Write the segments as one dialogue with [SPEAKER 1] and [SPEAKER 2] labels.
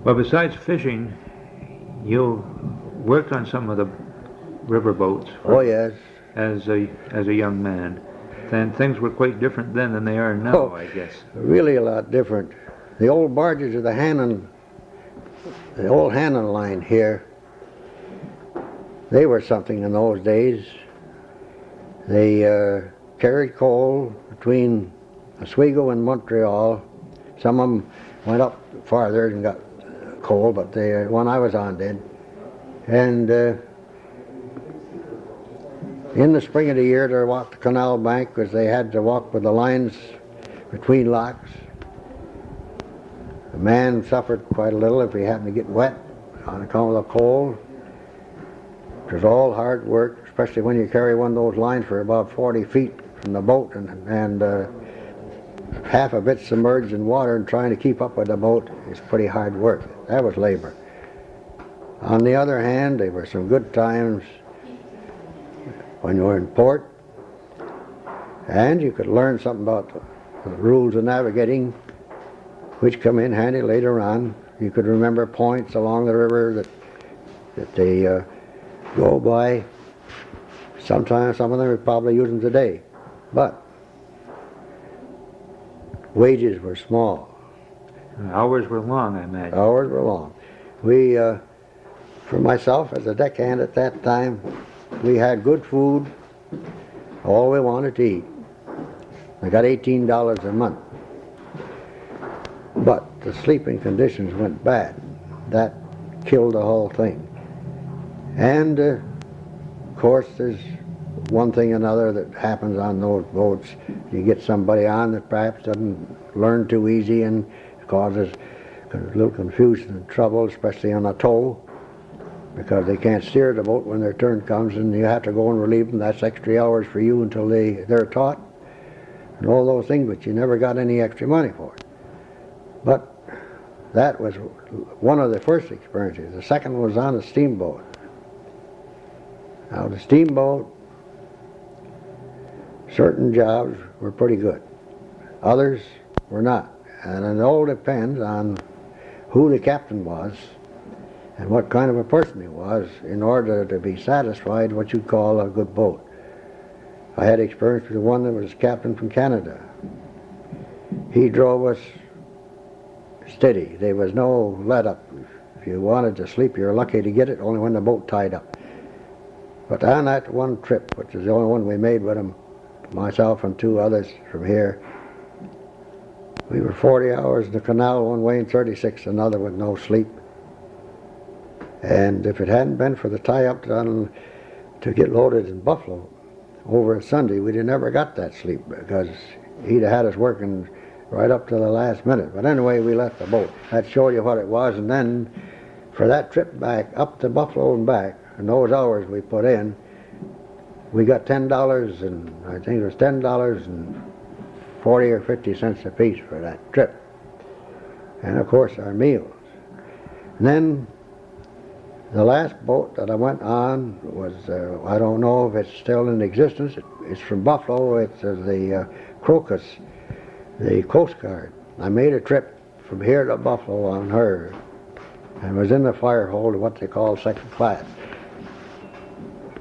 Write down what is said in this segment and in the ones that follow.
[SPEAKER 1] Well, besides fishing, you worked on some of the river boats
[SPEAKER 2] Oh yes.
[SPEAKER 1] as a young man. Then things were quite different then than they are now,
[SPEAKER 2] Oh,
[SPEAKER 1] I guess.
[SPEAKER 2] really a lot different. The old barges of the old Hannon line here, they were something in those days. They carried coal between Oswego and Montreal. Some of them went up farther and got coal, but the one I was on did. And in the spring of the year, they walked the canal bank because they had to walk with the lines between locks. The man suffered quite a little if he happened to get wet on account of the cold. It was all hard work, especially when you carry one of those lines for about 40 feet from the boat and half of it submerged in water, and trying to keep up with the boat is pretty hard work. That was labor. On the other hand, there were some good times when you were in port, and you could learn something about the rules of navigating, which come in handy later on. You could remember points along the river that they go by. Sometimes some of them are probably use them today, but wages were small.
[SPEAKER 1] Hours were long, I imagine.
[SPEAKER 2] Hours were long. We, for myself as a deckhand at that time, we had good food, all we wanted to eat. I got $18 a month. But the sleeping conditions went bad. That killed the whole thing. And of course there's one thing or another that happens on those boats. You get somebody on that perhaps doesn't learn too easy and causes a little confusion and trouble, especially on a tow, because they can't steer the boat when their turn comes, and you have to go and relieve them. That's extra hours for you until they're taught and all those things, but you never got any extra money for it. But that was one of the first experiences. The second was on a steamboat. Now the steamboat, certain jobs were pretty good. Others were not. And it all depends on who the captain was and what kind of a person he was in order to be satisfied what you'd call a good boat. I had experience with one that was captain from Canada. He drove us steady. There was no let up. If you wanted to sleep, you were lucky to get it only when the boat tied up. But on that one trip, which is the only one we made with him, myself and two others from here, we were 40 hours in the canal one way and 36 another with no sleep. And if it hadn't been for the tie-up done to get loaded in Buffalo over a Sunday, we'd have never got that sleep, because he'd have had us working right up to the last minute. But anyway, we left the boat. That showed you what it was. And then for that trip back up to Buffalo and back, and those hours we put in, we got $10, and I think it was $10 and 40 or 50 cents a piece for that trip. And of course our meals. And then the last boat that I went on was, I don't know if it's still in existence. It's from Buffalo. It's the Crocus, the Coast Guard. I made a trip from here to Buffalo on her, and was in the fire hold of what they call second class.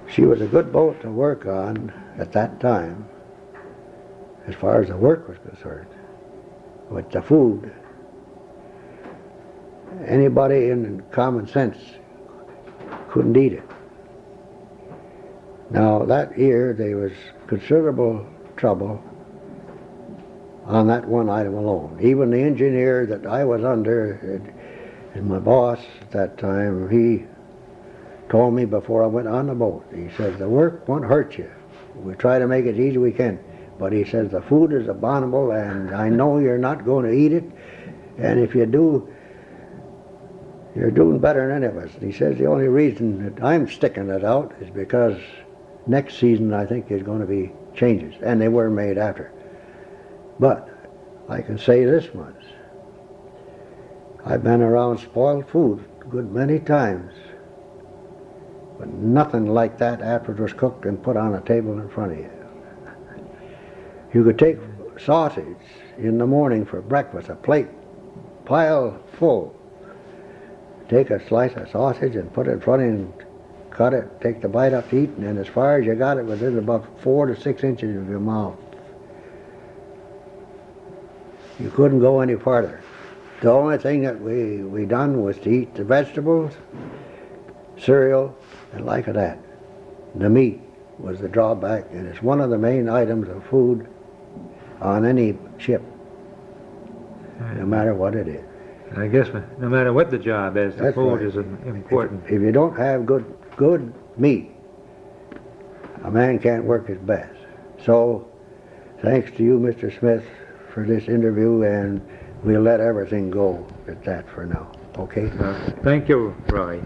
[SPEAKER 2] She was a good boat to work on at that time, as far as the work was concerned. But the food, anybody in common sense couldn't eat it. Now that year there was considerable trouble on that one item alone. Even the engineer that I was under, and my boss at that time, he told me before I went on the boat, he says, the work won't hurt you. We try to make it as easy as we can. But he says, the food is abominable, and I know you're not going to eat it, and if you do, you're doing better than any of us. And he says, the only reason that I'm sticking it out is because next season I think there's going to be changes, and they were made after. But I can say this much. I've been around spoiled food a good many times, but nothing like that after it was cooked and put on a table in front of you. You could take sausage in the morning for breakfast, a plate piled full, take a slice of sausage and put it in front of you and cut it, take the bite up to eat, and then as far as you got it within about 4 to 6 inches of your mouth. You couldn't go any farther. The only thing that we done was to eat the vegetables, cereal, and like that. The meat was the drawback, and it's one of the main items of food on any ship, no matter what it is.
[SPEAKER 1] I guess no matter what the job is, the
[SPEAKER 2] That's
[SPEAKER 1] food
[SPEAKER 2] right.
[SPEAKER 1] is important.
[SPEAKER 2] If you don't have good meat, a man can't work his best. So, thanks to you, Mr. Smith, for this interview, and we'll let everything go at that for now. Okay?
[SPEAKER 1] Thank you, Roy.